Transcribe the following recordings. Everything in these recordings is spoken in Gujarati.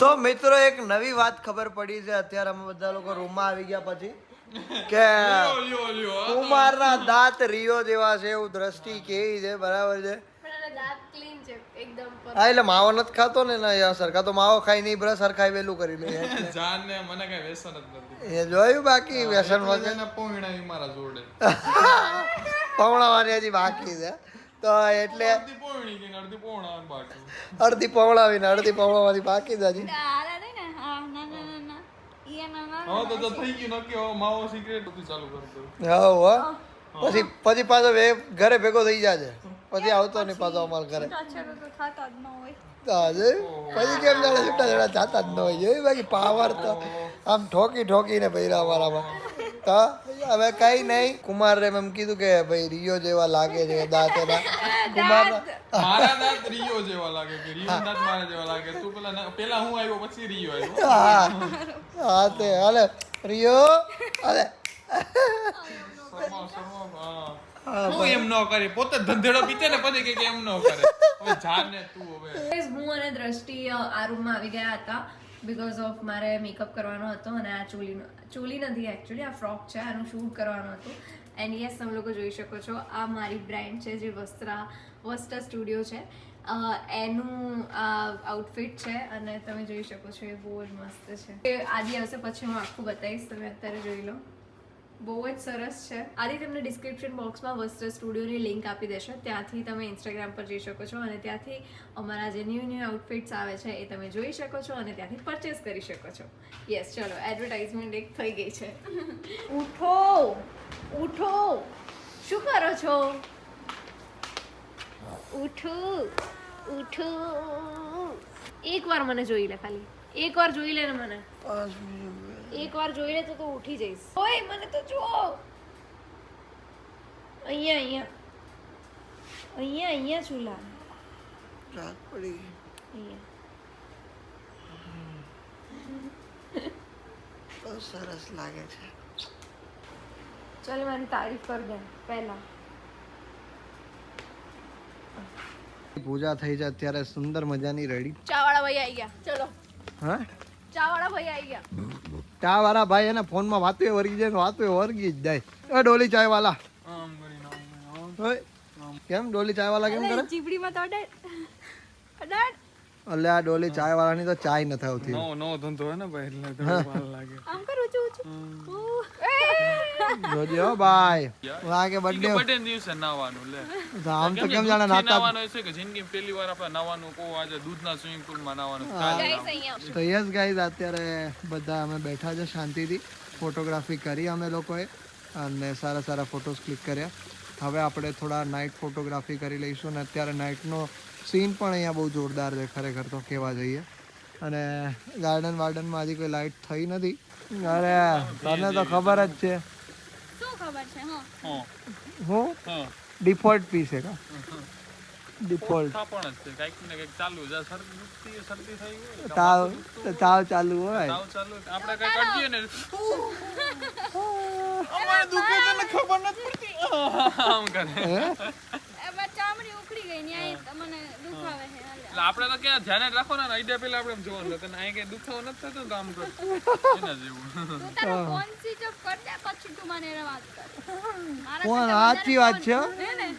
તો મિત્રો એક નવી વાત ખબર પડી છે અત્યારે અમે બધા લોકો રૂમમાં આવી ગયા પછી કે કુમારના દાંત રિયો જેવા છે એવું દ્રષ્ટિ કેવી છે બરાબર છે હા એટલે માવો નથી ખાતો ને ના સરખા તો માવો ખાઈ નહીં બ્રશ સરખાઈ વેલું કરી લે જાન ને મને કઈ વ્યસન જ નથી એ જોયું બાકી વ્યસન વગર પહોંચી મારા જોડે પવણાવાની હજી બાકી છે તો એટલે અડધી પહોંચી ગઈ અડધી પહોંચવાની બાકી અડધી પવણાવીને અડધી પવણાવવાની બાકી છે હજી હવે તો થઈ ગયું નક્કી હવે માવો સિગરેટ બધું ચાલુ કરતો હા પછી પાછો ઘરે ભેગો થઈ જાય છે પછી આવતો નહીં પાછો અમારા ઘરે પછી કેમ જાણે છૂટા છૂટા જાતા જ ન હોય જોયું બાકી પાવર તો આમ ઠોકીને ભર્યા અમારામાં તો હવે કઈ નહીં કુમારે એમ કીધું કે ભાઈ રિયો જેવા લાગે છે દાંત એના કુમાર મારા દાંત રિયો જેવા લાગે કે રિયો દાંત મારા જેવા લાગે તું પેલા હું આવ્યો પછી રિયો આવ્યો હા તે હાલે રિયો હાલે હું એમ ન કરી પોતે ધંધેડો પીતે ને પછી કે એમ ન કરે હવે જાન ને તું હવે હું અને દ્રષ્ટિ આ રૂમમાં આવી ગયા હતા બીકોઝ ઓફ મારે મેકઅપ કરવાનો હતો અને આ ચોલી નથી એકચ્યુઅલી આ ફ્રોક છે આનું શૂટ કરવાનું હતું એન્ડ યસ તમે લોકો જોઈ શકો છો આ મારી બ્રાન્ડ છે જે વસ્ત્ર સ્ટુડિયો છે એનું આઉટફિટ છે અને તમે જોઈ શકો છો એ બહુ જ મસ્ત છે આદિ આવશે પછી હું આખું બતાવીશ તમે અત્યારે જોઈ લો બહુ જ સરસ છે આદિ તમને ડિસ્ક્રિપ્શન બોક્સમાં વસ્ત્ર સ્ટુડિયોની લિંક આપી દેશો ત્યાંથી તમે ઇન્સ્ટાગ્રામ પર જઈ શકો છો અને ત્યાંથી અમારા જે ન્યૂ આઉટફિટ્સ આવે છે એ તમે જોઈ શકો છો અને ત્યાંથી પરચેસ કરી શકો છો યસ ચલો એડવર્ટાઇઝમેન્ટ એક થઈ ગઈ છે ઉઠો ઉઠો શું કરો છો ઉઠો ઉઠો એકવાર મને જોઈ લે ખાલી એકવાર જોઈ લે ને મને એક વાર જોઈ લે તો ઉઠી જઈશ ઓય મને તો જો અહીંયા ચૂલા રાત પડી બહુ સરસ લાગે છે ચાલ મારી તારીફ કર દે પહેલા પૂજા થઈ જાય અત્યારે સુંદર મજાની રેડી ચા વાળા ભાઈ આવી ગયા ચલો હા ચા વાળા ભાઈ આવી ગયા ચા વાળા ભાઈ એના ફોનમાં વાતો વર્ગી જાય વાતો વર્ગી જ જાય ડોલી ચાય વાલા આમ કરીને કેમ ડોલી ચાય વાલા કેમ કરે ચીપડીમાં તો અડાડ અલે આ ડોલી ચાય વાળાની તો ચાય નથી આવતી નો ધંધો હે ને ભાઈ એટલે થોડું વાર લાગે આમ કર ઊંચું જોજો ભાઈ વાગે બર્થડે બર્થડે દિવસે નાવાનું લે આમ તો કેમ જાણે નાતા નાવાનું છે કે જિંદગી પહેલી વાર આપણે નાવાનું કો આજે દૂધના સ્વિમિંગ પૂલમાં નાવાનું તો યસ ગાઈઝ અત્યારે બધા અમે બેઠા છે શાંતિથી ફોટોગ્રાફી કરી અમે લોકોએ અને સારા સારા ફોટોસ ક્લિક કર્યા હવે આપણે થોડા નાઇટ ફોટોગ્રાફી કરી લઈશું અને અત્યારે નાઇટનો સીન પણ અહીંયા બહુ જોરદાર છે ખરેખર તો કહેવા જઈએ અને ગાર્ડનમાં હજી કોઈ લાઇટ થઈ નથી અરે તને તો ખબર જ છે શું ખબર છે હું ડિફોલ્ટ પીસ છે કા ડિફોલ્ટ પણ છે કઈક ને કઈક ચાલુ છે શરદી થઈ ગઈ તાવ ચાલુ હોય તાવ ચાલુ આપણે કઈ કાઢીએ ને અમારે દુખે તને ખબર નથી પડતી આમ કરે ચામડી ઉખડી ગઈ ને આ તમને દુખાવે છે એટલે આપણે તો ક્યાં ધ્યાન રાખો ને આઈડિયા પેલા આપણે જોવાનું તને અહીં કઈ દુખાવો નથી થતો તો આમ કર એના જેવું તું તારો ફોન સ્વિચ ઓફ કર દે પછી તું મને વાત કર કોણ સાચી વાત છે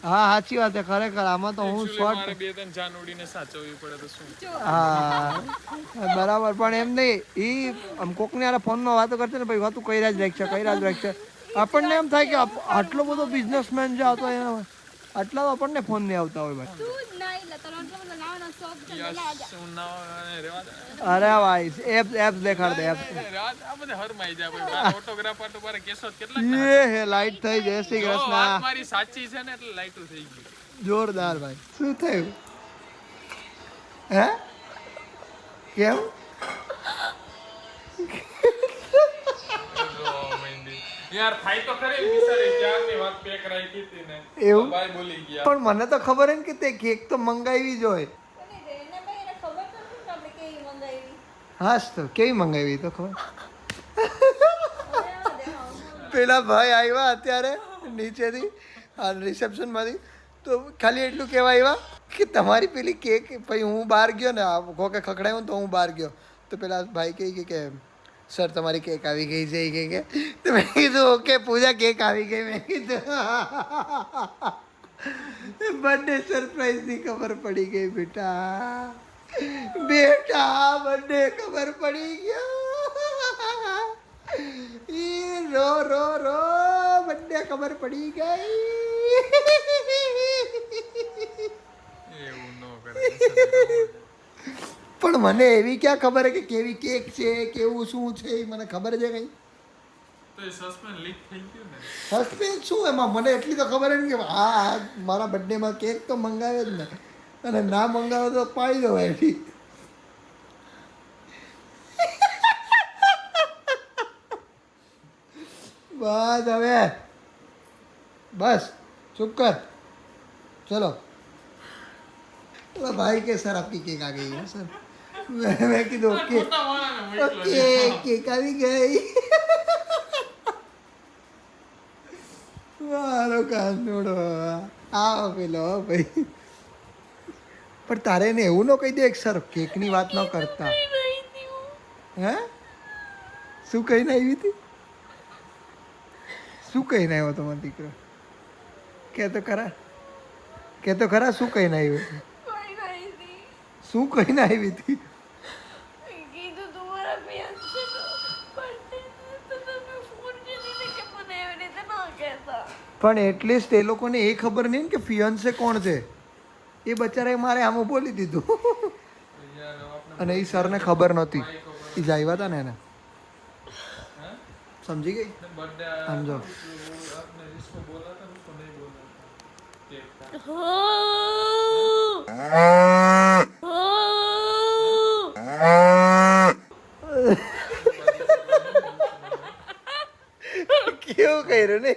હા સાચી વાત છે ખરેખર આમાં તો હું શોર્ટ મારે બે ત્રણ જાન ઉડીને સાચવવી પડે તો શું હા બરાબર પણ એમ નહીં ઈ આમ કોકને યાર ફોનમાં વાતો કરશે ને ભાઈ વાતું કર્યા જ રાખશે આપણને એમ થાય કે આટલો બધો બિઝનેસમેન જે આવતો હોય આટલા તો આપણને ફોન નહીં આવતા હોય ભાઈ અરે ભાઈ એપ્સ દેખાડ દે એપ્સ હરમાઈ જાય ભાઈ ફોટોગ્રાફર તો મારે કેસો કેટલા હે લાઈટ થઈ જય શ્રી કૃષ્ણ મારી સાચી છે ને એટલે લાઈટો થઈ ગઈ જોરદાર ભાઈ શું થયું હે કેમ યાર થાય તો ખરી બિચારી ક્યારની વાત પેક રાખી હતી ને એવું ભાઈ બોલી ગયા પણ મને તો ખબર હે ને કે તે કેક તો મંગાવી જ હોય હાસ તો કેવી મંગાવી તો ખબર પેલા ભાઈ આવ્યા અત્યારે નીચેથી રિસેપ્શનમાંથી તો ખાલી એટલું કહેવા આવ્યા કે તમારી પેલી કેક પછી હું બહાર ગયો ને કોકે ખખડાવ્યું તો હું બહાર ગયો તો પેલા ભાઈ કહે કે સર તમારી કેક આવી ગઈ છે એ કે તો મેં કીધું ઓકે પૂજા કેક આવી ગઈ. મેં કીધું બર્થડે સરપ્રાઈઝની ખબર પડી ગઈ બેટા બર્થડે ખબર પડી ગયો રો રો રો બર્થડે ખબર પડી ગઈ. એવું ન કરે. પણ મને એવી ક્યાં ખબર કે કેવી કેક છે કેવું શું છે એ મને ખબર છે કઈ તો એ સસ્પેન્સ લીક થઈ ગયું ને. સસ્પેન્સ શું એમાં મને એટલી તો ખબર ને કે હા મારા બર્થડેમાં કેક તો મંગાવે જ ને અને ના મંગાવે તો પાડી દો એથી. બસ હવે બસ ચुप कर चलो. भाई के सर आपकी केक आ गई है सर. मैं કીધું ઓકે ખોટા માણસને મોકલો ઓકે છે. કેક આવી ગઈ. મારો કાનોડો આવો પેલો ભાઈ. પણ તારે એને એવું ન કહી દે કે સર કેકની વાત ન કરતા. હે શું કહીને આવી હતી શું કહીને આવ્યો તમારો દીકરો કે તો ખરા શું કહીને આવ્યો શું કહીને આવી હતી પણ એટલીસ્ટ એ લોકોને એ ખબર નહીં ને કે ફિયન્સે કોણ છે એ બચારાએ મારે આમાં બોલી દીધું અને એ સરને ખબર નહોતી એ જ આવ્યા હતા ને એને સમજી ગઈ बर्थडे समझो। आपने जिसको बोला था उसको नहीं बोला केक का. કેવું કર્યું ને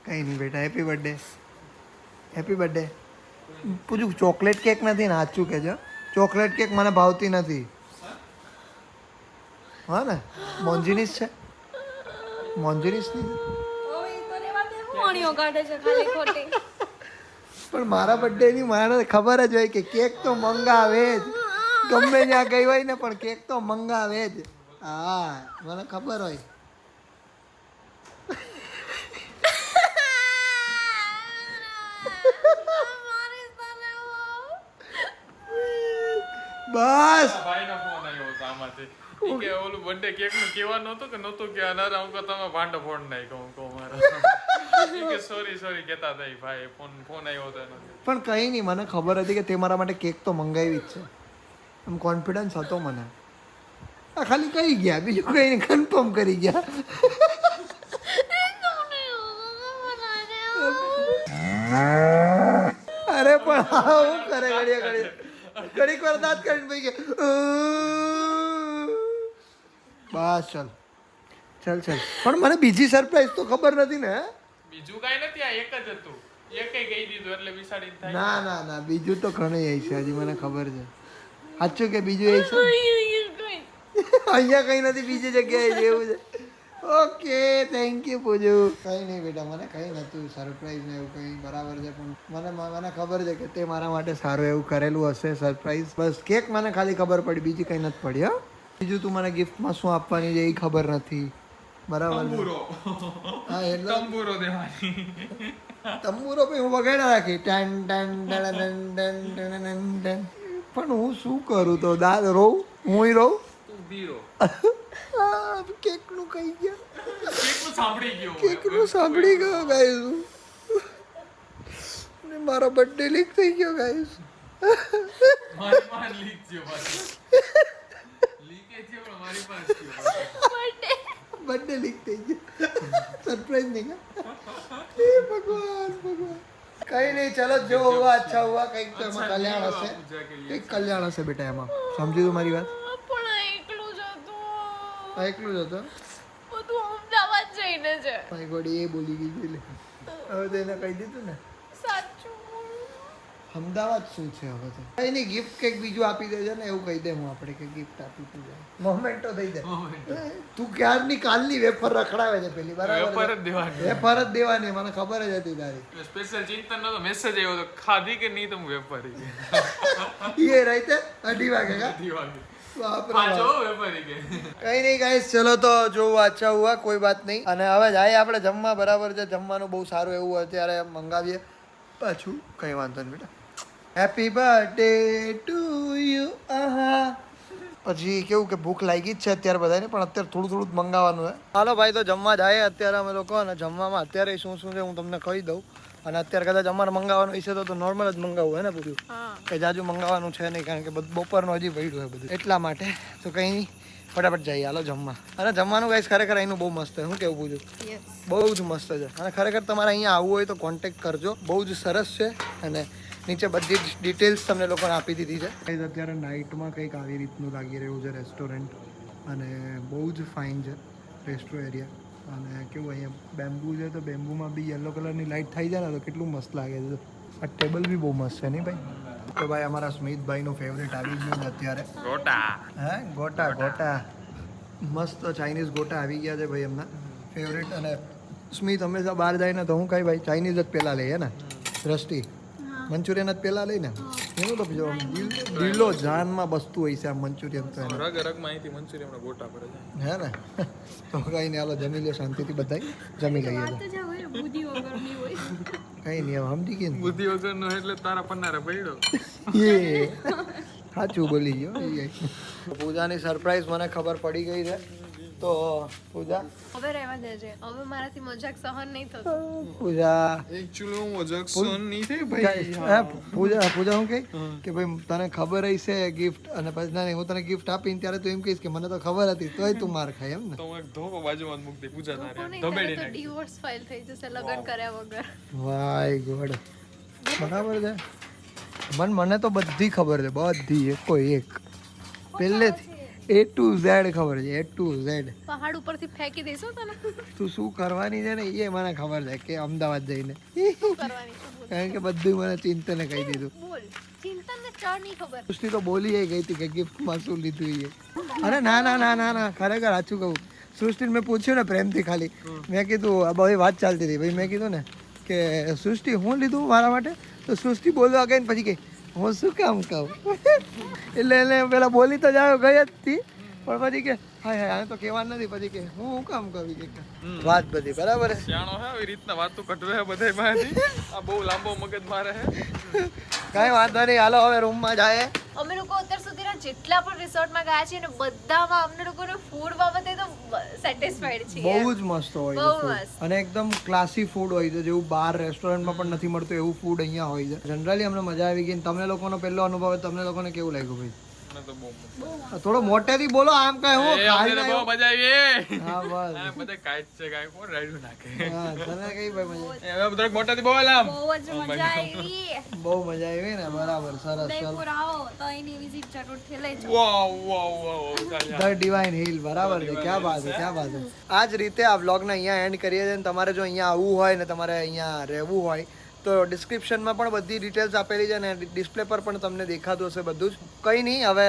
કઈ નહીં બેટા હેપી બર્થડે પૂછું ચોકલેટ કેક નથી ને સાચું કહેજો ચોકલેટ કેક મને ભાવતી નથી હા ને મોન્જીનીસ છે મોન્જીનીસ નહીં પણ મારા બર્થડેની મારે ખબર જ હોય કે કેક તો મંગાવે જ ગમે ત્યાં ગઈ હોય ને પણ કેક તો મંગાવે જ હા મને ખબર હોય બસ ભાઈનો ફોન આવ્યો હતો આમાંથી ઈ કે ઓલું બર્થડે કેક નું કહેવાનું હતું કે નહોતું કે અનારા હું તમે ભાંડો ફોન નહીં કહું મારો ઈ કે સોરી કહેતા હતા ઈ ભાઈ ફોન આવ્યો હતો એનો પણ કંઈ નહીં મને ખબર હતી કે તે મારા માટે કેક તો મંગાવી જ છે એમ કોન્ફિડન્સ હતો મને આ ખાલી કહી ગયા બીજું કંઈ નહીં કન્ફર્મ કરી ગયા અરે પણ હું કરે ઘડીક વાર દાંત કાઢીને ભાઈ કે બસ ચલ પણ મને બીજી સરપ્રાઈઝ તો ખબર નથી ને બીજું કાઈ નથી આ એક જ હતું એકે કહી દીધું એટલે વિસાડીને થાય ના બીજું તો ઘણું એ છે હજી મને ખબર છે સાચું કે બીજું એ છે અહીંયા કઈ નથી બીજી જગ્યાએ જેવું છે ઓકે થેન્ક યુ પૂજુ કઈ નહીં બેટા મને કઈ નતું સરપ્રાઈઝ ને એવું કઈ બરાબર છે પણ મને ખબર છે કે તે મારા માટે સારું એવું કરેલું હશે સરપ્રાઈઝ બસ કેક મને ખાલી ખબર પડી બીજી કઈ નથી પડી હા બીજું તું મને ગિફ્ટમાં શું આપવાની છે એ ખબર નથી બરાબર હા એટલે તંબુરો દેવાની તંબુરો પછી હું વગાડ્યા રાખી ટન ટન ટન ટન ટન ટન પણ હું શું કરું તો દાદ રોઉં હું રોઉં તું બીરો કેકનું કહી ગયા કેકનું સાંભળી ગયો કેકનું સાંભળી ગયો ગાઈસ ને મારો બર્થડે લીક થઈ ગયો ગાઈસ મારી પાસે લીક થયો પાછો લીકે થયો પણ મારી પાસે થયો બર્થડે લીક થઈ ગયો સરપ્રાઈઝ નહીં ભગવાન કઈ નહીં ચલો જો હુઆ અચ્છા હુઆ કંઈક તો એમાં કલ્યાણ હશે કંઈક કલ્યાણ હશે બેટા એમાં સમજી તું મારી વાત એકલું જ હતો ભાઈ ગોડી એ બોલી ગઈ એટલે હવે તો એને કહી દીધું ને અમદાવાદ શું છે હવે તો કઈ નહીં ગિફ્ટ કંઈક બીજું આપી દેજો ને એવું કહી દે હું આપણે કે ગિફ્ટ આપી તું જાય મોમેન્ટો દઈ દે તું ક્યારની કાલની વેફર રખડાવે છે પેલી બરાબર વેફર જ દેવાની વેફર જ દેવાની મને ખબર જ હતી તારી સ્પેશિયલ ચિંતન નો મેસેજ આવ્યો તો ખાધી કે નહીં તો હું વેપારી એ રહી 2:30 વાગે કા બાપ રે બાપ. જો વેપારી કે કઈ નહીં ગાઈસ ચલો તો જો અચ્છા હુઆ કોઈ બાત નહીં અને હવે જાય આપણે જમવા બરાબર છે જમવાનું બહુ સારું એવું અત્યારે મંગાવીએ પાછું કઈ વાંધો નહીં બેટા હેપી બર્થડે ટુ યુ આહા પછી કેવું કે ભૂખ લાગી જ છે અત્યારે બધાને પણ અત્યારે થોડું થોડું જ મંગાવવાનું છે હાલો ભાઈ તો જમવા જાય અત્યારે અમે લોકો અને જમવામાં અત્યારે શું શું છે હું તમને કહી દઉં અને અત્યારે કદાચ અમારે મંગાવવાનું હશે તો નોર્મલ જ મંગાવવું હે ને બધું કે જાજુ મંગાવવાનું છે નહીં કારણ કે બપોરનું હજી પડ્યું હોય બધું એટલા માટે તો કંઈ નહીં ફટાફટ જઈએ હાલો જમવા અને જમવાનું ગાઈસ ખરેખર અહીંનું બહુ મસ્ત છે હું કેવું પૂછું બહુ જ મસ્ત છે અને ખરેખર તમારે અહીંયા આવવું હોય તો કોન્ટેક્ટ કરજો બહુ જ સરસ છે અને નીચે બધી જ ડિટેલ્સ તમને લોકોને આપી દીધી છે ગાઈસ અત્યારે નાઇટમાં કંઈક આવી રીતનું લાગી રહ્યું છે રેસ્ટોરન્ટ અને બહુ જ ફાઇન છે રેસ્ટો એરિયા અને કેવું અહીંયા બેમ્બુ છે તો બેમ્બુમાં બી યલો કલરની લાઇટ થઈ જાય ને તો કેટલું મસ્ત લાગે છે આ ટેબલ બી બહુ મસ્ત છે નહીં ભાઈ તો ભાઈ અમારા સ્મિતભાઈનું ફેવરેટ આવી ગયું છે અત્યારે ગોટા હે ગોટા ગોટા મસ્ત ચાઇનીઝ ગોટા આવી ગયા છે ભાઈ એમના ફેવરેટ અને સ્મિત હંમેશા બહાર જાય ને તો હું કઈ ભાઈ ચાઇનીઝ જ પહેલાં લઈએ ને દ્રષ્ટિ મંચુરિયન જ પહેલાં લઈને એનું તો બીજો દિલો જાનમાં બસતું હોય છે આ મંચુરિયન તો એને રગ રગ માહિતી મંચુરિયન ગોટા પડે છે હે ને તો કઈ નહીં હાલો જમી લો શાંતિથી બધા જમી લઈએ તો કંઈ નહીં હવે સમજી ગઈ ને બુદ્ધિ વગરનો એટલે તારા પન્નારે પડ્યો એ સાચું બોલી ગયો એ પૂજાની સરપ્રાઈઝ મને ખબર પડી ગઈ છે તો પૂજા હવે રહેવા દેજે હવે મારાથી મજાક સહન નહીં થતો પૂજા એકચ્યુઅલી હું મજાક સહન નહીં થઈ પૂજા પૂજા હું કહી કે ભાઈ તને ખબર હશે ગિફ્ટ અને પછી ના નહીં, હું તને ગિફ્ટ આપીને ત્યારે તું એમ કહીશ કે મને તો ખબર હતી તોય તું માર ખાય એમ ને તો હું એક ધોકો બાજુમાં મૂકી દે પૂજા તારે કોને ધબેડી તો નાખી ડિવોર્સ ફાઇલ થઈ જશે લગ્ન કર્યા વગર વાય ગોડ બરાબર છે મને તો બધી ખબર છે બધી એક કોઈ એક પહેલેથી A to Z ખબર છે A to Z પહાડ ઉપરથી ફેંકી દેશો તને તું શું કરવાની છે ને એ મને ખબર છે કે અમદાવાદ જઈને શું કરવાની છે બોલ. કારણ કે બધું મને ચિંતને કહી દીધું બોલ ચિંતન ને ચા નહીં ખબર સૃષ્ટિ તો બોલી ગઈ હતી કે ગિફ્ટમાં શું લીધું એ અરે ના ના ના ના ના ખરેખર સાચું કહું સૃષ્ટિને મેં પૂછ્યું ને પ્રેમથી ખાલી મેં કીધું આ બધી વાત ચાલતી હતી ભાઈ મેં કીધું ને કે સૃષ્ટિ હું લીધું મારા માટે તો સૃષ્ટિ બોલવા ગઈ ને પછી કે હું શું કામ કહું એટલે એને પેલા બોલી તો જાવ ગઈ જ હતી પણ પછી કે હાય હાય આને તો કહેવાનું નથી પછી કે હું કામ કહું કે વાત બધી બરાબર છે જાણો હે આવી રીતના વાતો કટવે હે બધાય માંથી આ બહુ લાંબો મગજ મારે હે કાંઈ વાંધો નહીં હાલો હવે રૂમમાં જાય અમે લોકો અત્યાર સુધીના જેટલા પણ રિસોર્ટમાં ગયા છીએ ને બધામાં અમને લોકોને ફૂડ બાબતે તો સેટિસ્ફાઈડ છીએ બહુ જ મસ્ત હોય બહુ છે મસ્ત. food. અને એકદમ ક્લાસી ફૂડ હોય છે જેવું બહાર રેસ્ટોરન્ટમાં પણ નથી મળતું એવું ફૂડ અહીંયા હોય છે જનરલી અમને મજા આવી ગઈ અને તમને લોકોનો પહેલો અનુભવ હોય, તમને લોકોને કેવું લાગ્યું ભાઈ મને તો બહુ મજા થોડો મોટેથી બોલો આમ કઈ હું એ ખાઈ અમને તો બહુ મજા આવી હા બસ આ બધા કાઈટ છે કાઈ કોણ રાડ્યું નાખે હા તને કઈ ભાઈ મજા એ હવે બધા મોટાથી બોલ આમ બહુ જ મજા આવી બહુ મજા આવી ને બરાબર સરસ સરસ ઉદયપુર આવો તો એની વિઝિટ જરૂરથી લઈ જાઓ વાવ વાવ વાવ ધ ડિવાઇન હિલ બરાબર છે ક્યાં વાત છે ક્યાં વાત છે આ જ રીતે આ વ્લોગને અહીંયા એન્ડ કરીએ છીએ અને તમારે જો અહીંયા આવવું હોય ને તમારે અહીંયા રહેવું હોય તો ડિસ્ક્રિપ્શનમાં પણ બધી ડિટેલ્સ આપેલી છે અને ડિસ્પ્લે પર પણ તમને દેખાતું હશે બધું જ કંઈ નહીં હવે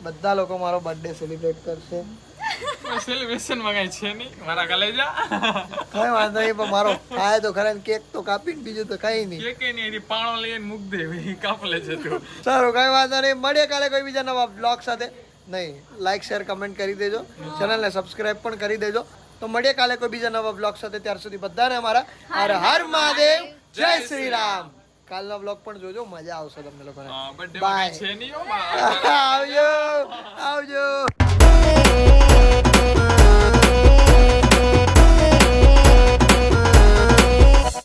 બધા લોકો મારો બર્થડે સેલિબ્રેટ કરશે સેલિબ્રેશન માં કઈ છે નહીં મારા કલેજા કઈ વાંધો નહીં પણ મારો ખાય તો ખરા કેક તો કાપીને બીજું તો કઈ નહીં કે કે નહીં એની પાણો લઈને મૂક દે ભાઈ કાપ લે છે તું સારું કઈ વાંધો નહીં મળીએ કાલે કોઈ બીજા નવા બ્લોગ સાથે નહીં લાઈક શેર કમેન્ટ કરી દેજો ચેનલને સબસ્ક્રાઇબ પણ કરી દેજો તો મળીએ કાલે કોઈ બીજા નવા બ્લોગ સાથે ત્યાર સુધી બધાને અમારા હર હર મહાદેવ જય શ્રી રામ કાલનો બ્લોગ પણ જોજો મજા આવશે તમને લોકોને બર્થડે Bye. છે નહીં હો આવજો